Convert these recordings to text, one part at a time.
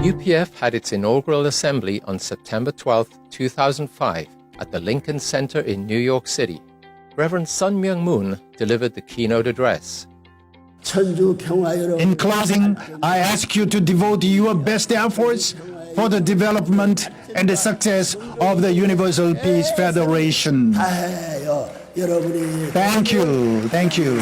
UPF had its inaugural assembly on September 12, 2005 at the Lincoln Center in New York City. Reverend Sun Myung Moon delivered the keynote address. In closing, I ask you to devote your best efforts for the development and the success of the Universal Peace Federation. Thank you. Thank you.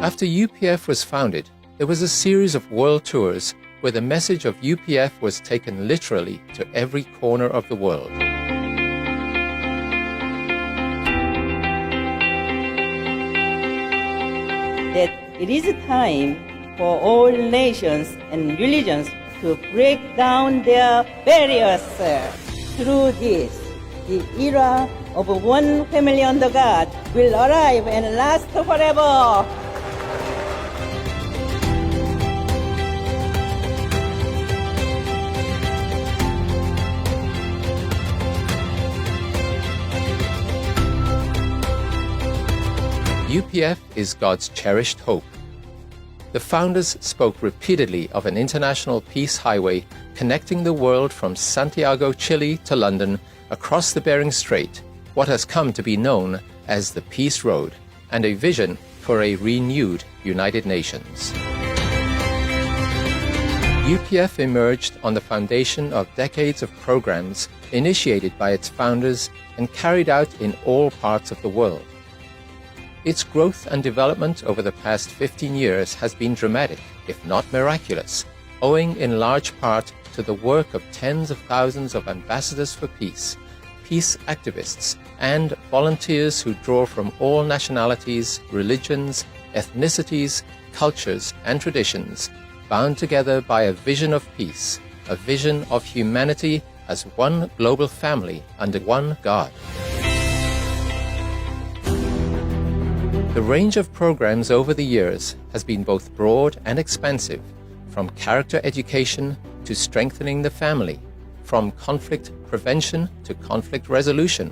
After UPF was founded, there was a series of world tours where the message of UPF was taken literally to every corner of the world. That it is time for all nations and religions to break down their barriers. Through this, the era of one family under God will arrive and last forever. UPF is God's cherished hope. The founders spoke repeatedly of an international peace highway connecting the world from Santiago, Chile to London, across the Bering Strait, what has come to be known as the Peace Road, and a vision for a renewed United Nations. UPF emerged on the foundation of decades of programs initiated by its founders and carried out in all parts of the world. Its growth and development over the past 15 years has been dramatic, if not miraculous, owing in large part to the work of tens of thousands of ambassadors for peace, peace activists, and volunteers who draw from all nationalities, religions, ethnicities, cultures, and traditions, bound together by a vision of peace, a vision of humanity as one global family under one God. The range of programs over the years has been both broad and expansive, from character education to strengthening the family, from conflict prevention to conflict resolution,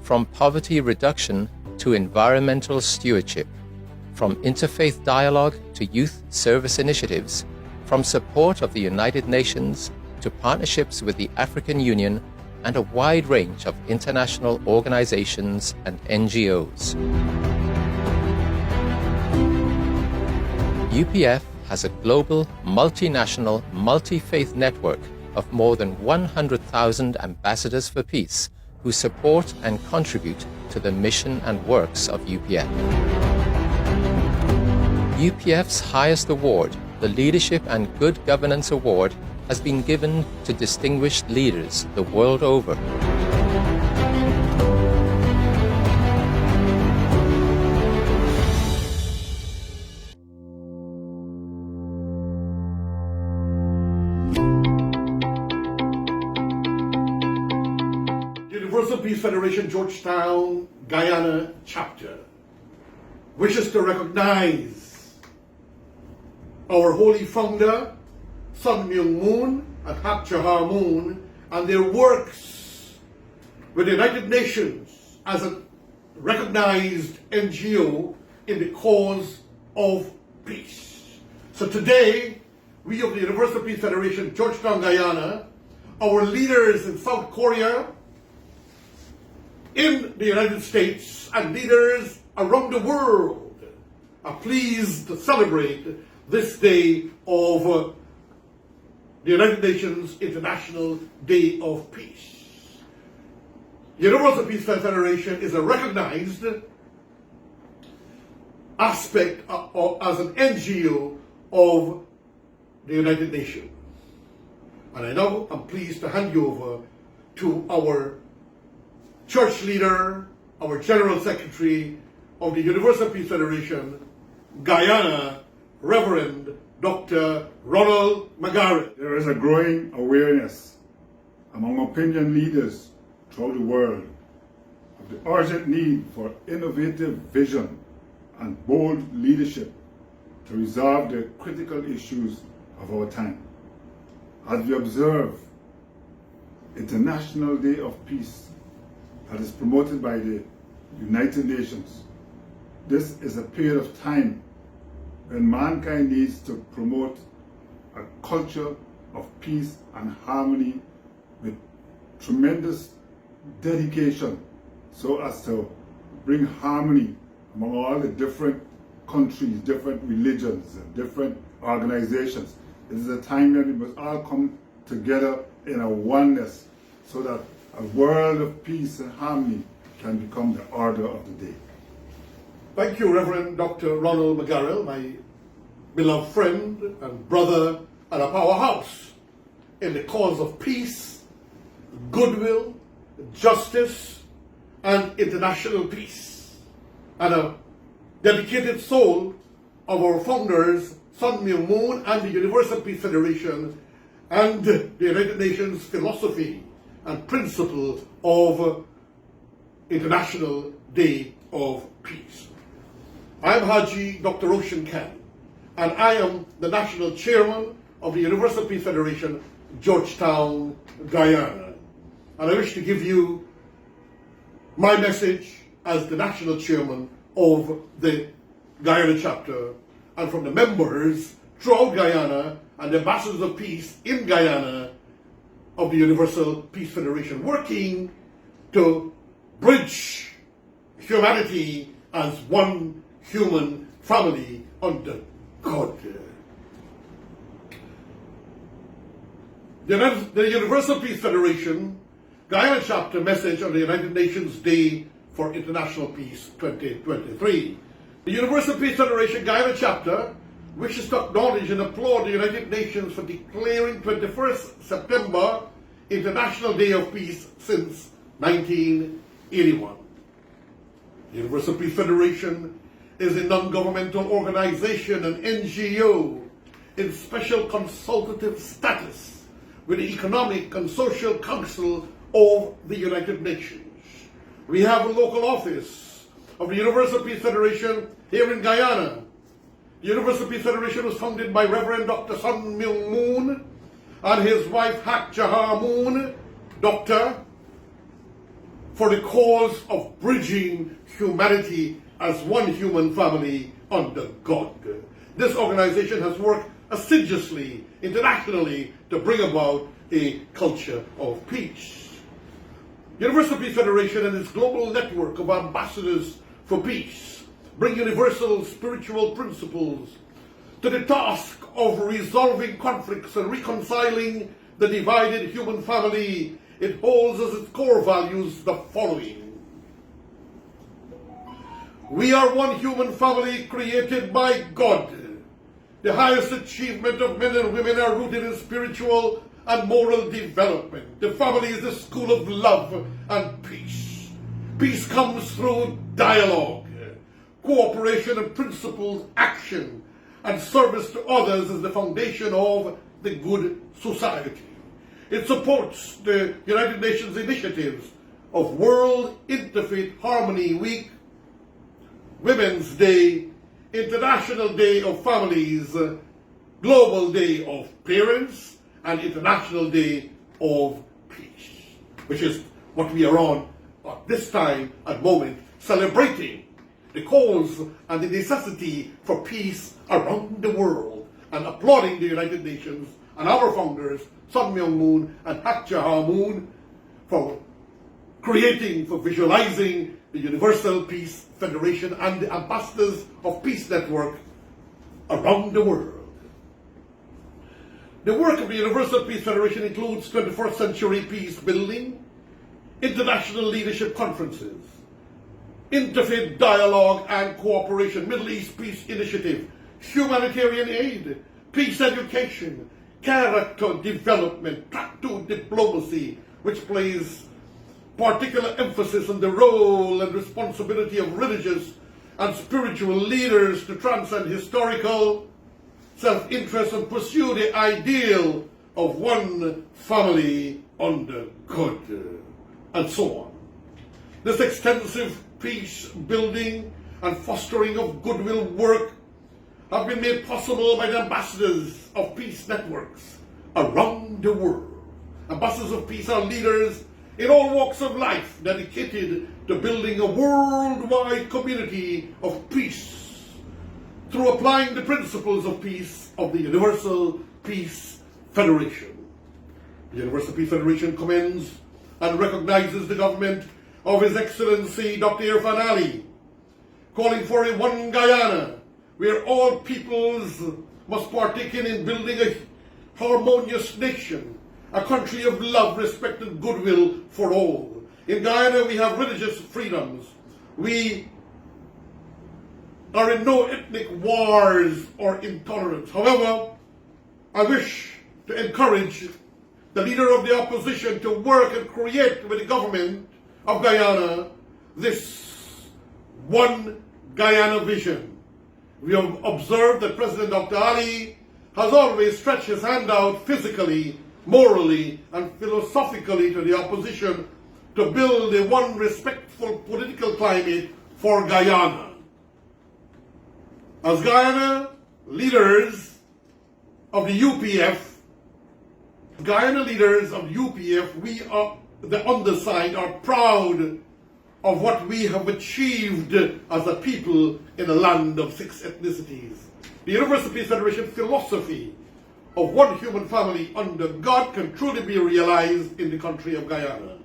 from poverty reduction to environmental stewardship, from interfaith dialogue to youth service initiatives, from support of the United Nations to partnerships with the African Union, and a wide range of international organizations and NGOs. UPF has a global, multinational, multi-faith network of more than 100,000 ambassadors for peace who support and contribute to the mission and works of UPF. UPF's highest award, the Leadership and Good Governance Award, has been given to distinguished leaders the world over. Universal Peace Federation Georgetown, Guyana chapter wishes to recognize our holy founder, Sun Myung Moon and Hajji Dr. and their works with the United Nations as a recognized NGO in the cause of peace. So today, we of the Universal Peace Federation Georgetown, Guyana, our leaders in South Korea, in the United States, and leaders around the world are pleased to celebrate this day of the United Nations International Day of Peace. Universal Peace Federation is a recognized aspect as an NGO of the United Nations. And I now am pleased to hand you over to our church leader, our General Secretary of the Universal Peace Federation, Guyana, Rev Dr. Ronald McGarrell. There is a growing awareness among opinion leaders throughout the world of the urgent need for innovative vision and bold leadership to resolve the critical issues of our time. As we observe International Day of Peace that is promoted by the United Nations, this is a period of time when mankind needs to promote a culture of peace and harmony with tremendous dedication so as to bring harmony among all the different countries, different religions, and different organizations. It is a time that we must all come together in a oneness so that a world of peace and harmony can become the order of the day. Thank you, Rev Dr. Ronald McGarrell, my beloved friend and brother and a powerhouse in the cause of peace, goodwill, justice, and international peace, and a dedicated soul of our founders, Sun Myung Moon, and the Universal Peace Federation, and the United Nations philosophy and principle of International Day of Peace. I am Hajji Dr. Roshan Khan, and I am the National Chairman of the Universal Peace Federation, Georgetown, Guyana. And I wish to give you my message as the National Chairman of the Guyana chapter, and from the members throughout Guyana and the ambassadors of peace in Guyana of the Universal Peace Federation, working to bridge humanity as one human family under God. The Universal Peace Federation Guyana chapter message on the United Nations Day for International Peace 2023. The Universal Peace Federation Guyana chapter wishes to acknowledge and applaud the United Nations for declaring 21st September International Day of Peace since 1981. The Universal Peace Federation is a non-governmental organization, an NGO, in special consultative status with the Economic and Social Council of the United Nations. We have a local office of the Universal Peace Federation here in Guyana. The Universal Peace Federation was founded by Rev Dr. Sun Myung Moon and his wife Hajji Dr. for the cause of bridging humanity as one human family under God. This organization has worked assiduously, internationally, to bring about a culture of peace. Universal Peace Federation and its global network of ambassadors for peace bring universal spiritual principles to the task of resolving conflicts and reconciling the divided human family. It holds as its core values the following: we are one human family created by God. The highest achievement of men and women are rooted in spiritual and moral development. The family is the school of love and peace. Peace comes through dialogue, cooperation and principled action, and service to others is the foundation of the good society. It supports the United Nations initiatives of World Interfaith Harmony Week, Women's Day, International Day of Families, Global Day of Parents, and International Day of Peace, which is what we are on at this time and moment, celebrating the cause and the necessity for peace around the world, and applauding the United Nations and our founders, Sun Myung Moon and Hajji for creating, for visualizing the Universal Peace Federation and the ambassadors of Peace Network around the world. The work of the Universal Peace Federation includes 21st century peace building, international leadership conferences, interfaith dialogue and cooperation, Middle East Peace Initiative, humanitarian aid, peace education, character development, track to diplomacy, which plays particular emphasis on the role and responsibility of religious and spiritual leaders to transcend historical self-interest and pursue the ideal of one family under God, and so on. This extensive peace building and fostering of goodwill work have been made possible by the ambassadors of peace networks around the world. Ambassadors of peace are leaders in all walks of life dedicated to building a worldwide community of peace through applying the principles of peace of the Universal Peace Federation. The Universal Peace Federation commends and recognizes the government of His Excellency Dr. Irfaan Ally, calling for a one Guyana, where all peoples must partake in building a harmonious nation, a country of love, respect, and goodwill for all. In Guyana, we have religious freedoms. We are in no ethnic wars or intolerance. However, I wish to encourage the leader of the opposition to work and create with the government of Guyana this one Guyana vision. We have observed that President Dr. Ally has always stretched his hand out physically, morally, and philosophically to the opposition to build a one respectful political climate for Guyana. As Guyana leaders of the UPF, we are the underside are proud of what we have achieved as a people in a land of 6 ethnicities. The Universal Peace Federation philosophy of one human family under God can truly be realized in the country of Guyana.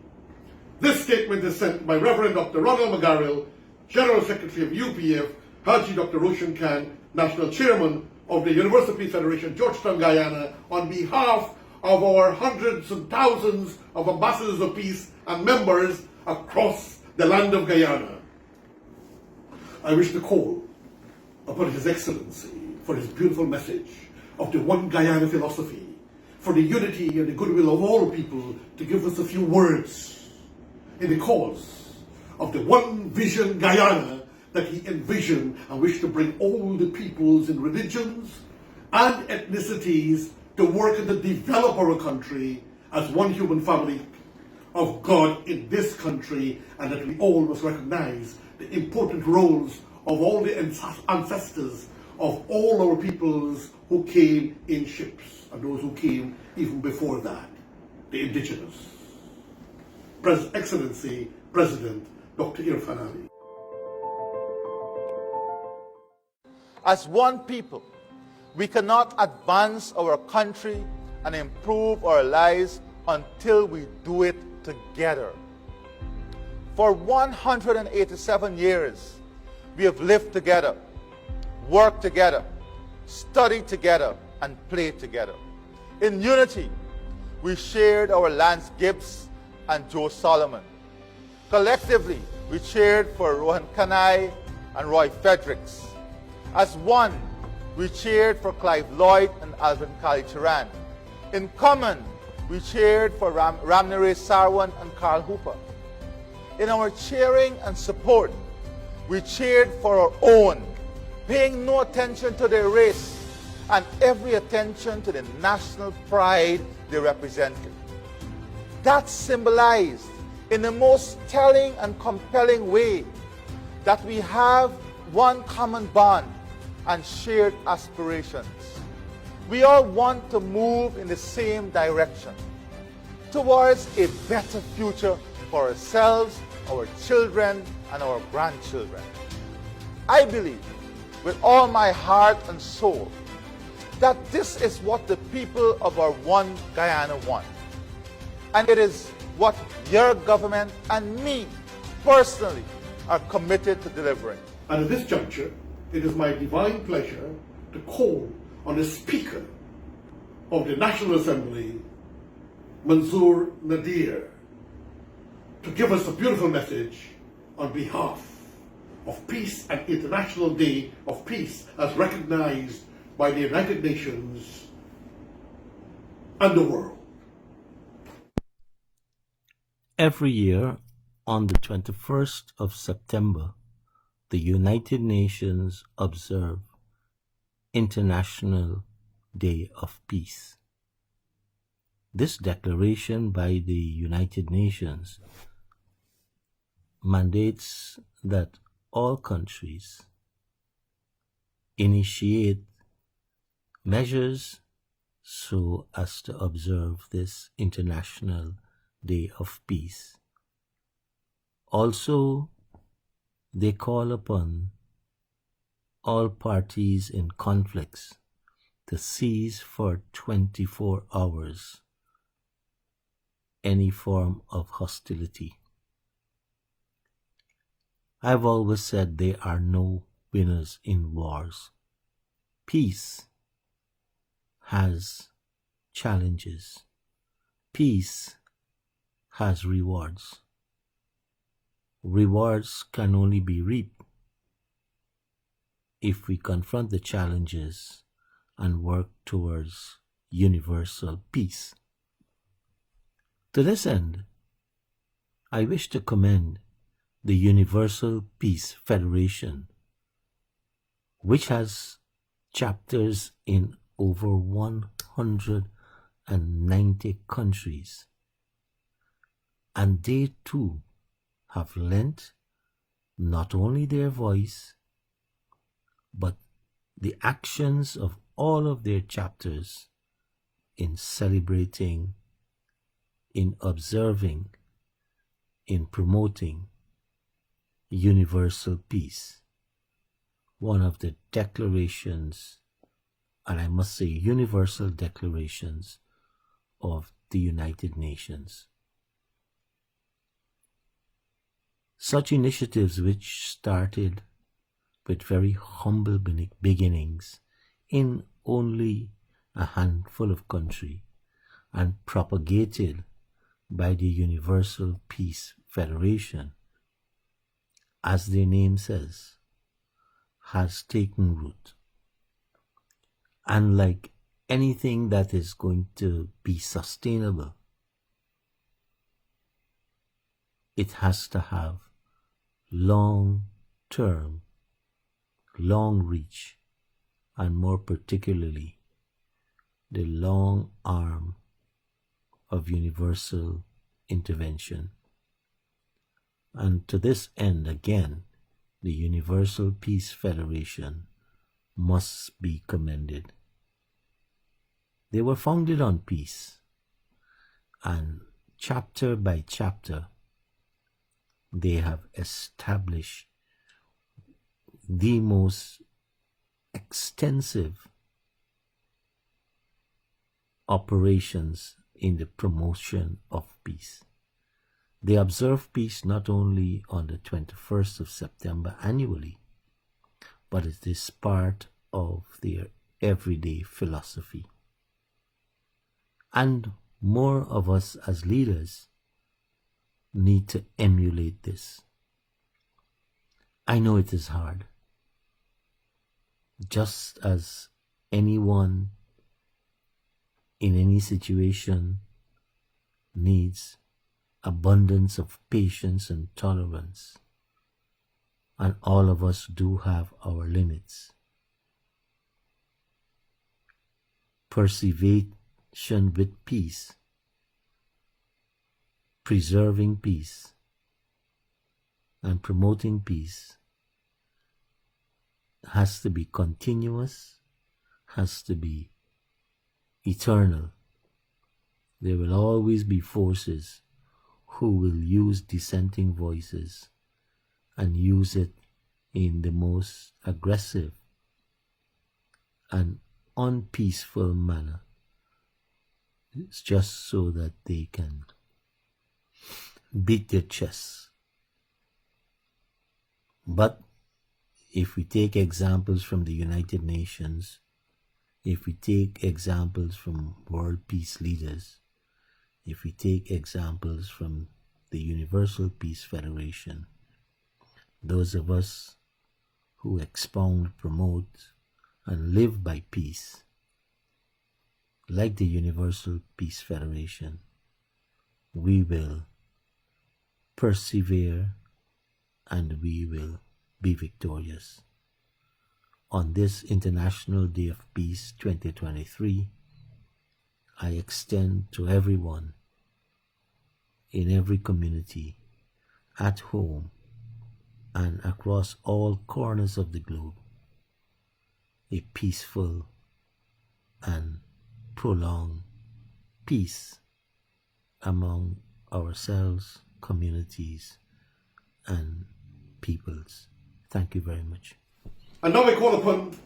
This statement is sent by Rev Dr. Ronald McGarrell, General Secretary of UPF, Hajji Dr. Roshan Khan, National Chairman of the Universal Peace Federation, Georgetown, Guyana, on behalf of our hundreds and thousands of ambassadors of peace and members across the land of Guyana. I wish to call upon His Excellency for his beautiful message of the one Guyana philosophy, for the unity and the goodwill of all people, to give us a few words in the cause of the one vision Guyana that he envisioned and wished to bring all the peoples in religions and ethnicities to work and to develop our country as one human family of God in this country, and that we all must recognize the important roles of all the ancestors of all our peoples who came in ships and those who came even before that, the indigenous. Excellency President Dr. Irfaan Ally. As one people, we cannot advance our country and improve our lives until we do it together. For 187 years, we have lived together, worked together, studied together, and played together. In unity, we shared our Lance Gibbs and Joe Solomon. Collectively, we cheered for Rohan Khan and Roy Fredericks. As one, we cheered for Clive Lloyd and Alvin Kali-Charan. In common, we cheered for Ramnere Sarwan and Carl Hooper. In our cheering and support, we cheered for our own, paying no attention to their race and every attention to the national pride they represented. That symbolized in the most telling and compelling way that we have one common bond and shared aspirations. We all want to move in the same direction towards a better future for ourselves, our children, and our grandchildren. I believe with all my heart and soul that this is what the people of our one Guyana want. And it is what your government and me personally are committed to delivering. And at this juncture, it is my divine pleasure to call on the Speaker of the National Assembly, Manzoor Nadir, to give us a beautiful message on behalf of peace and International Day of Peace as recognized by the United Nations and the world. Every year, on the 21st of September, the United Nations observe International Day of Peace. This declaration by the United Nations mandates that all countries initiate measures so as to observe this International Day of Peace. Also, they call upon all parties in conflicts to cease for 24 hours any form of hostility. I've always said there are no winners in wars. Peace has challenges. Peace has rewards. Rewards can only be reaped if we confront the challenges and work towards universal peace. To this end, I wish to commend the Universal Peace Federation, which has chapters in over 190 countries, and they too have lent not only their voice, but the actions of all of their chapters in celebrating, in observing, in promoting universal peace. One of the declarations, and I must say universal declarations, of the United Nations. Such initiatives, which started with very humble beginnings in only a handful of countries and propagated by the Universal Peace Federation, as their name says, has taken root. And like anything that is going to be sustainable, it has to have long-term, long reach, and more particularly, the long arm of universal intervention. And to this end, again, the Universal Peace Federation must be commended. They were founded on peace, and chapter by chapter, they have established the most extensive operations in the promotion of peace. They observe peace not only on the 21st of September annually, but it is part of their everyday philosophy. And more of us as leaders need to emulate this. I know it is hard. Just as anyone in any situation needs abundance of patience and tolerance, and all of us do have our limits. Perseveration with peace, preserving peace, and promoting peace has to be continuous, has to be eternal. There will always be forces who will use dissenting voices and use it in the most aggressive and unpeaceful manner. It's just so that they can beat their chests. But if we take examples from the United Nations, if we take examples from world peace leaders, if we take examples from the Universal Peace Federation, those of us who expound, promote, and live by peace, like the Universal Peace Federation, we will persevere and we will be victorious. On this International Day of Peace 2023, I extend to everyone in every community, at home and across all corners of the globe, a peaceful and prolonged peace among ourselves, communities, and peoples. Thank you very much. And now I call upon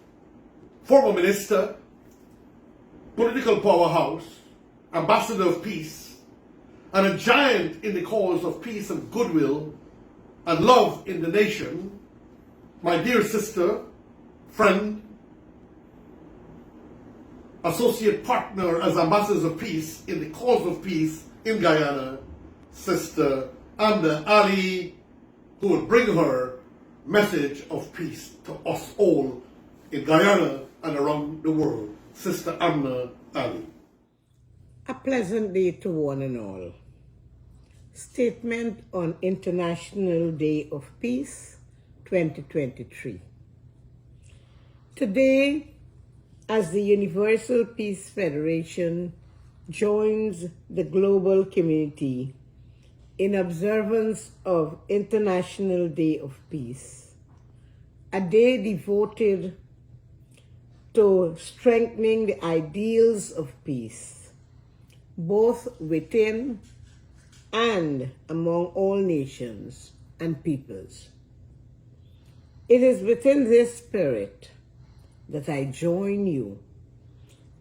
former minister, political powerhouse, ambassador of peace, and a giant in the cause of peace and goodwill and love in the nation, my dear sister, friend, associate partner as ambassadors of peace in the cause of peace in Guyana, Sister Amna Ally, who will bring her message of peace to us all in Guyana and around the world. Sister Amna Ally. A pleasant day to one and all. Statement on International Day of Peace 2023. Today, as the Universal Peace Federation joins the global community in observance of International Day of Peace, a day devoted to strengthening the ideals of peace, both within and among all nations and peoples. It is within this spirit that I join you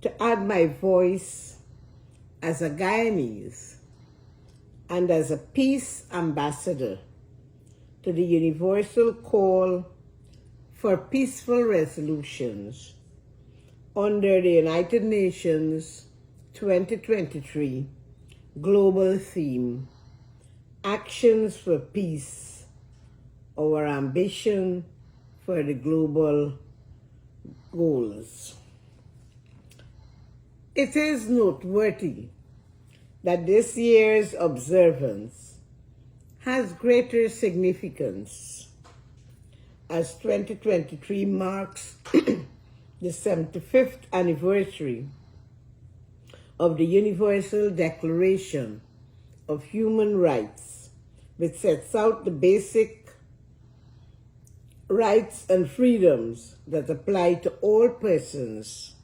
to add my voice as a Guyanese and as a peace ambassador to the universal call for peaceful resolutions under the United Nations 2023 global theme, Actions for Peace, our ambition for the global goals. It is noteworthy that this year's observance has greater significance as 2023 marks the 75th anniversary of the Universal Declaration of Human Rights, which sets out the basic rights and freedoms that apply to all persons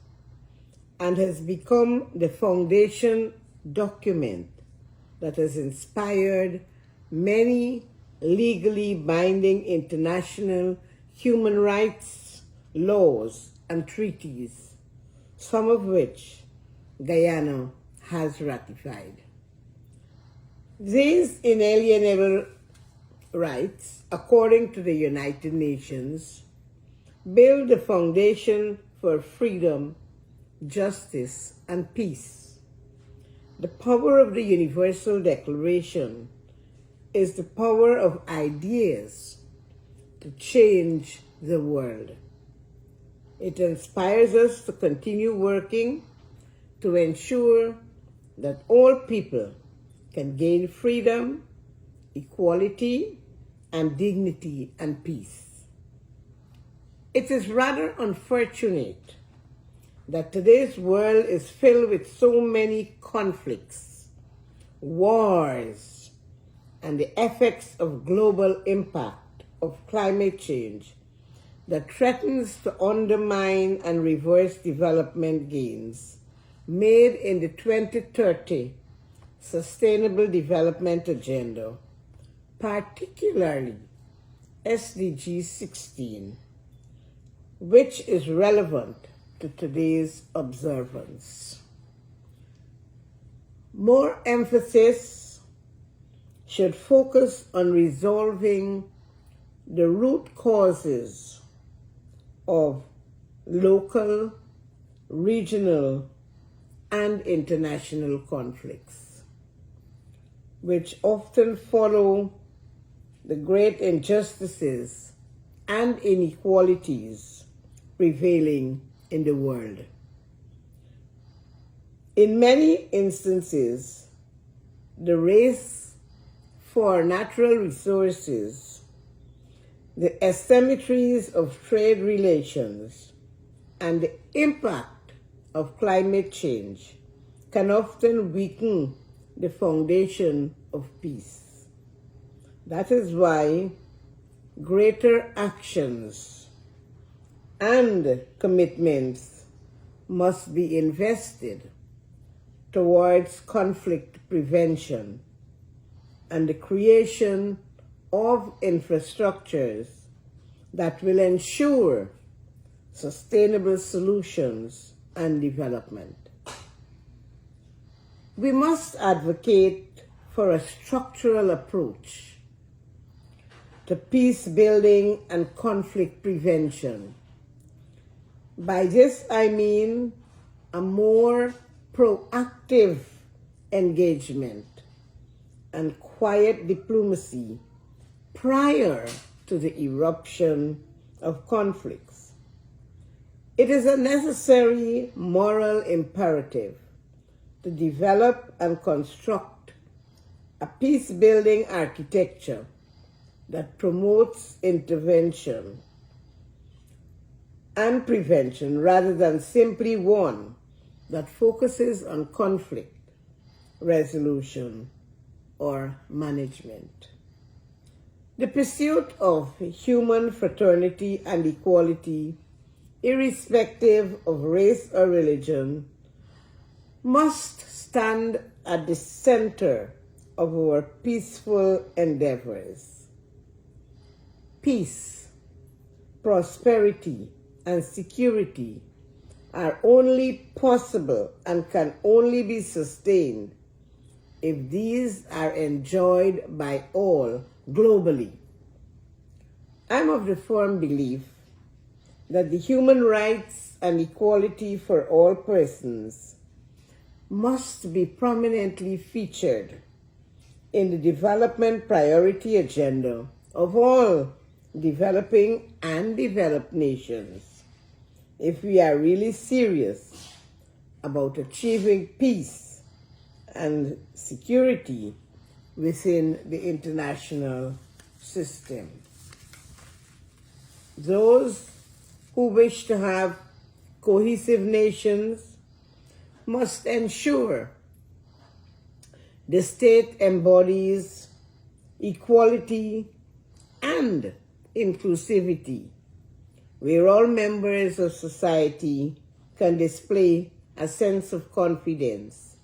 and has become the foundation document that has inspired many legally binding international human rights laws and treaties, some of which Guyana has ratified. These inalienable rights, according to the United Nations, build the foundation for freedom, justice, and peace. The power of the Universal Declaration is the power of ideas to change the world. It inspires us to continue working to ensure that all people can gain freedom, equality, and dignity and peace. It is rather unfortunate that today's world is filled with so many conflicts, wars, and the effects of global impact of climate change that threatens to undermine and reverse development gains made in the 2030 Sustainable Development Agenda, particularly SDG 16, which is relevant to today's observance. More emphasis should focus on resolving the root causes of local, regional, and international conflicts, which often follow the great injustices and inequalities prevailing in the world. In many instances, the race for natural resources, the asymmetries of trade relations, and the impact of climate change can often weaken the foundation of peace. That is why greater actions and commitments must be invested towards conflict prevention and the creation of infrastructures that will ensure sustainable solutions, and development. We must advocate for a structural approach to peace building and conflict prevention. By this I mean a more proactive engagement and quiet diplomacy prior to the eruption of conflicts. It is a necessary moral imperative to develop and construct a peace-building architecture that promotes intervention and prevention rather than simply one that focuses on conflict resolution or management. The pursuit of human fraternity and equality, irrespective of race or religion, must stand at the center of our peaceful endeavors. Peace, prosperity, and security are only possible and can only be sustained if these are enjoyed by all globally. I'm of the firm belief that the human rights and equality for all persons must be prominently featured in the development priority agenda of all developing and developed nations if we are really serious about achieving peace and security within the international system. Those who wish to have cohesive nations must ensure the state embodies equality and inclusivity, where all members of society can display a sense of confidence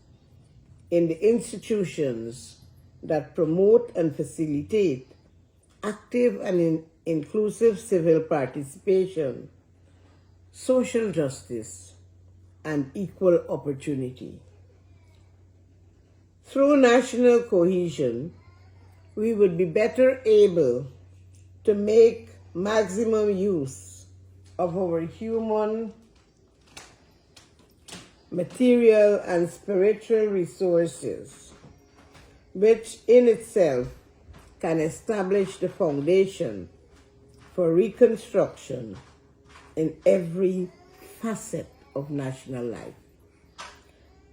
in the institutions that promote and facilitate active and inclusive civil participation, social justice, and equal opportunity. Through national cohesion, we would be better able to make maximum use of our human, material, and spiritual resources, which in itself can establish the foundation for reconstruction in every facet of national life.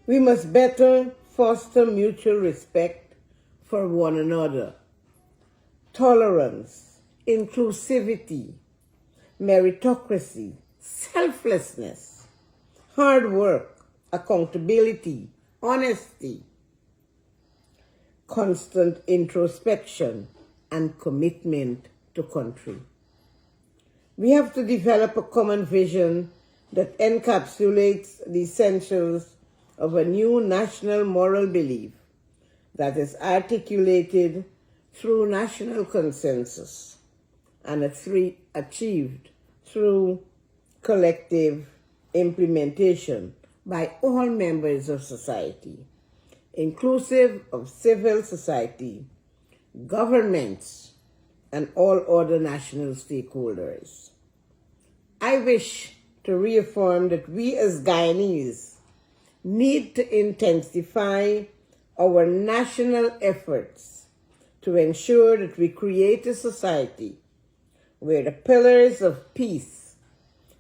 We must better foster mutual respect for one another, tolerance, inclusivity, meritocracy, selflessness, hard work, accountability, honesty, constant introspection, and commitment to country. We have to develop a common vision that encapsulates the essentials of a new national moral belief that is articulated through national consensus and achieved through collective implementation by all members of society, inclusive of civil society, governments, and all other national stakeholders. I wish to reaffirm that we as Guyanese need to intensify our national efforts to ensure that we create a society where the pillars of peace,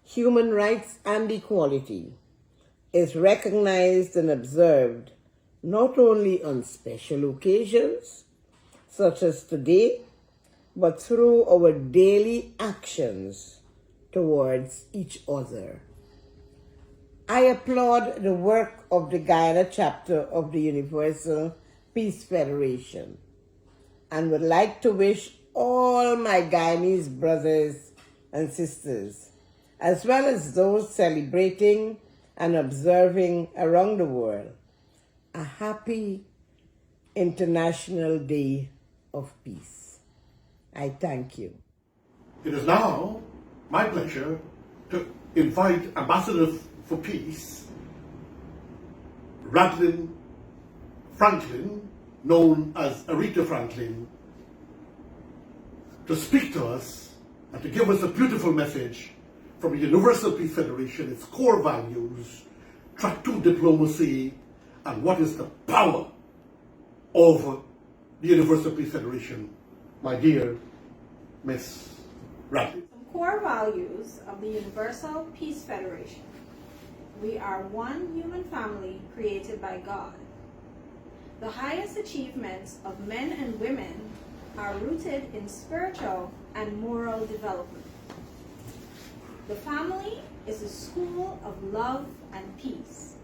human rights, and equality is recognized and observed not only on special occasions, such as today, but through our daily actions towards each other. I applaud the work of the Guyana chapter of the Universal Peace Federation and would like to wish all my Guyanese brothers and sisters, as well as those celebrating and observing around the world, a happy International Day of Peace. I thank you. It is now my pleasure to invite Ambassador for Peace, Radlin Franklin, known as Aretha Franklin, to speak to us and to give us a beautiful message from the Universal Peace Federation, its core values, track 2 diplomacy, and what is the power of the Universal Peace Federation. My dear Miss Radlin. Some core values of the Universal Peace Federation. We are one human family created by God. The highest achievements of men and women are rooted in spiritual and moral development. The family is a school of love and peace.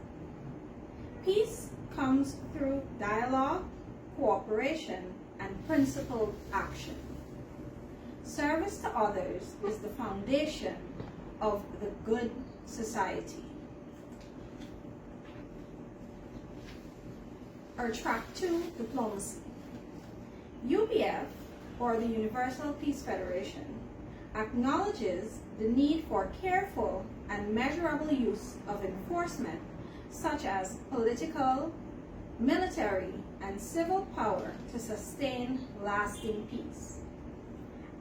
Peace comes through dialogue, cooperation, and principled action. Service to others is the foundation of the good society. Our track 2 diplomacy. UPF, or the Universal Peace Federation, acknowledges the need for careful and measurable use of enforcement such as political, military, and civil power to sustain lasting peace.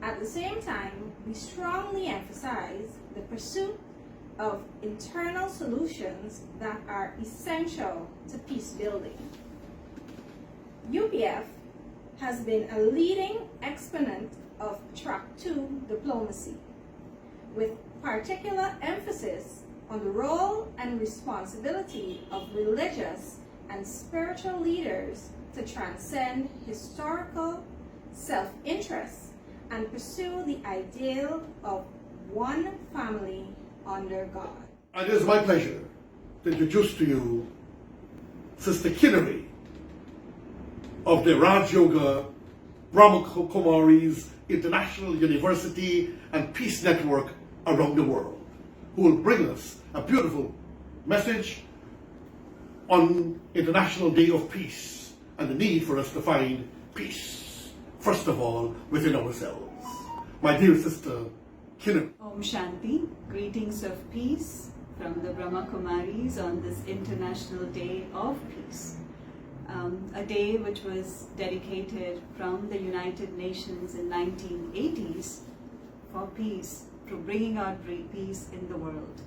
At the same time, we strongly emphasize the pursuit of internal solutions that are essential to peace building. UPF has been a leading exponent of Track 2 diplomacy, with particular emphasis on the role and responsibility of religious and spiritual leaders to transcend historical self-interest and pursue the ideal of one family under God. And it is my pleasure to introduce to you Sister Kinneri of the Raj Yoga Brahma Kumaris International University and Peace Network around the world, who will bring us a beautiful message on International Day of Peace and the need for us to find peace, first of all, within ourselves. My dear Sister Kinneri. Om Shanti, greetings of peace from the Brahma Kumaris on this International Day of Peace. A day which was dedicated from the United Nations in 1980s for peace, for bringing out peace in the world.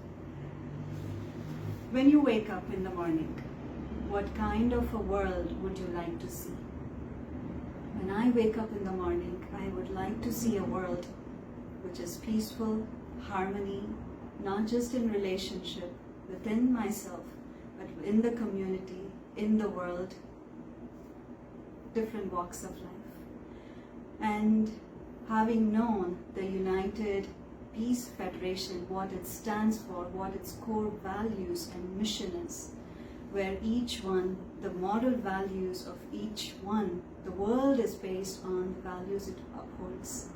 When you wake up in the morning, what kind of a world would you like to see? When I wake up in the morning, I would like to see a world which is peaceful, harmony, not just in relationship within myself, but in the community, in the world, different walks of life. And having known the United Peace Federation, what it stands for, what its core values and mission is, where each one, the moral values of each one, the world is based on the values it upholds.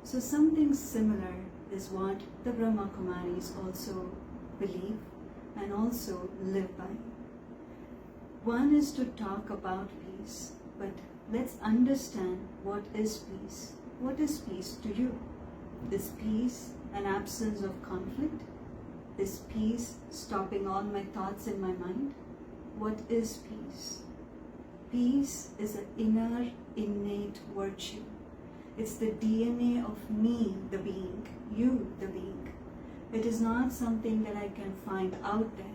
So something similar is what the Brahma Kumaris also believe and also live by. One is to talk about peace, but let's understand what is peace. What is peace to you? Is peace an absence of conflict? Is peace stopping all my thoughts in my mind? What is peace? Peace is an inner, innate virtue. It's the DNA of me, the being, you, the being. It is not something that I can find out there,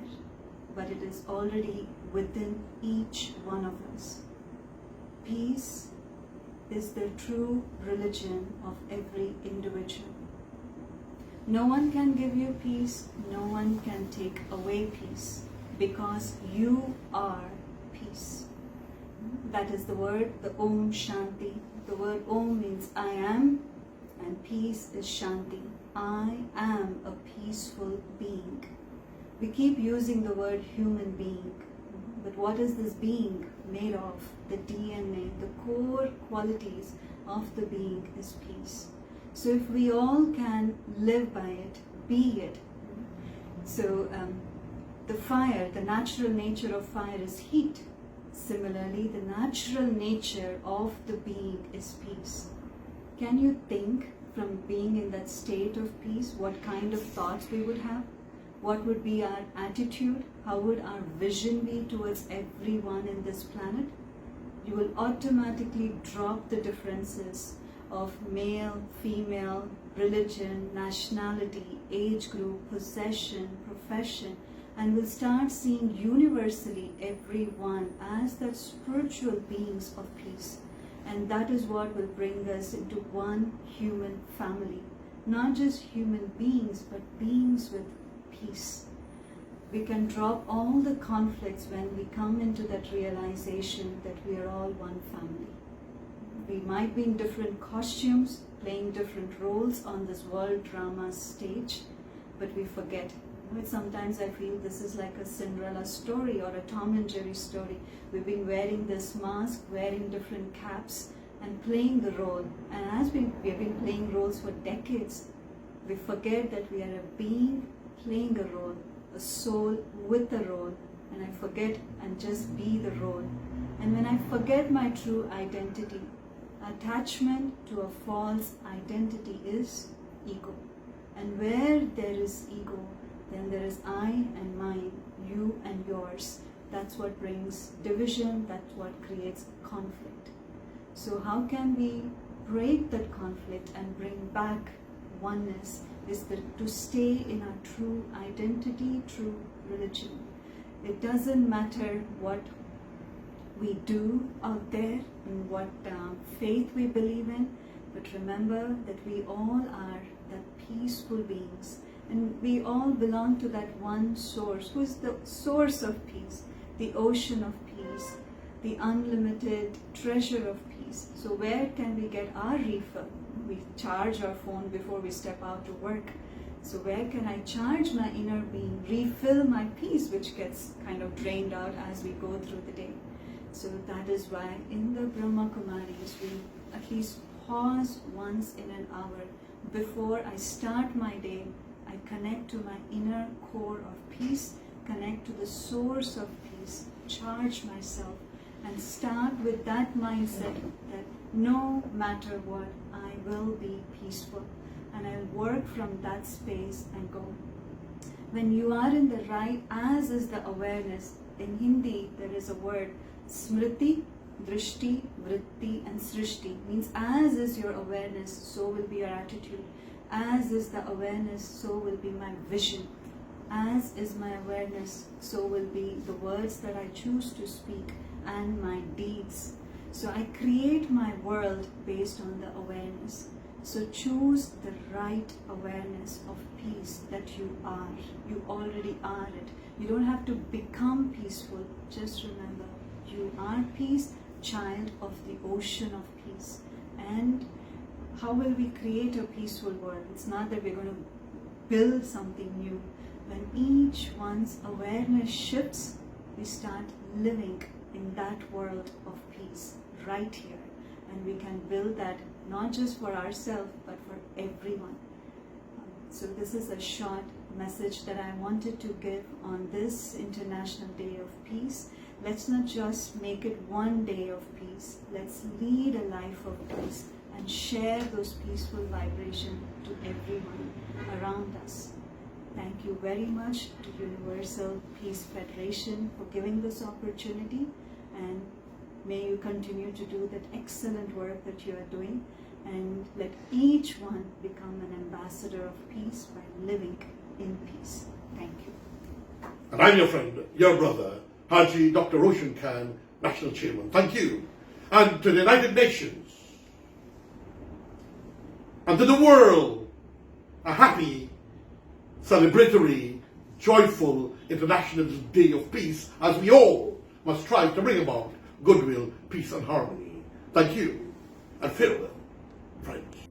but it is already within each one of us. Peace is the true religion of every individual. No one can give you peace, no one can take away peace, because you are peace. That is the word, the Om Shanti. The word Om means I am, and peace is Shanti. I am a peaceful being. We keep using the word human being, but what is this being made of? The DNA, the core qualities of the being is peace. So if we all can live by it, be it. So the fire, the natural nature of fire is heat. Similarly, the natural nature of the being is peace. Can you think from being in that state of peace, what kind of thoughts we would have, what would be our attitude, how would our vision be towards everyone in this planet, you will automatically drop the differences of male, female, religion, nationality, age group, possession, profession, and will start seeing universally everyone as the spiritual beings of peace. And that is what will bring us into one human family. Not just human beings, but beings with peace. We can drop all the conflicts when we come into that realization that we are all one family. We might be in different costumes, playing different roles on this world drama stage, but we forget. Sometimes I feel this is like a Cinderella story or a Tom and Jerry story. We've been wearing this mask, wearing different caps and playing the role. And as we've been playing roles for decades, we forget that we are a being playing a role, a soul with a role, and I forget and just be the role. And when I forget my true identity, attachment to a false identity is ego. And where there is ego, then there is I and mine, you and yours. That's what brings division, that's what creates conflict. So how can we break that conflict and bring back oneness? Is to stay in our true identity, true religion. It doesn't matter what we do out there and what faith we believe in, but remember that we all are that peaceful beings. And we all belong to that one source, who is the source of peace, the ocean of peace, the unlimited treasure of peace. So where can we get our refill? We charge our phone before we step out to work. So where can I charge my inner being, refill my peace, which gets kind of drained out as we go through the day? So that is why in the Brahma Kumaris, we at least pause once in an hour before I start my day. I connect to my inner core of peace, connect to the source of peace, charge myself, and start with that mindset that no matter what, I will be peaceful. And I'll work from that space and go. When you are in the right, as is the awareness, in Hindi there is a word, smriti, drishti, vritti and srishti. Means as is your awareness, so will be your attitude. As is the awareness, so will be my vision. As is my awareness, so will be the words that I choose to speak and my deeds. So I create my world based on the awareness. So choose the right awareness of peace that you are. You already are it. You don't have to become peaceful. Just remember, you are peace, child of the ocean of peace. And how will we create a peaceful world? It's not that we're going to build something new. When each one's awareness shifts, we start living in that world of peace right here. And we can build that not just for ourselves, but for everyone. So this is a short message that I wanted to give on this International Day of Peace. Let's not just make it one day of peace. Let's lead a life of peace and share those peaceful vibrations to everyone around us. Thank you very much to Universal Peace Federation for giving this opportunity, and may you continue to do that excellent work that you are doing, and let each one become an ambassador of peace by living in peace. Thank you. And I'm your friend, your brother, Hajji Dr. Roshan Khan, National Chairman. Thank you. And to the United Nations and to the world, a happy, celebratory, joyful International Day of Peace, as we all must strive to bring about goodwill, peace and harmony. Thank you, and farewell, friends.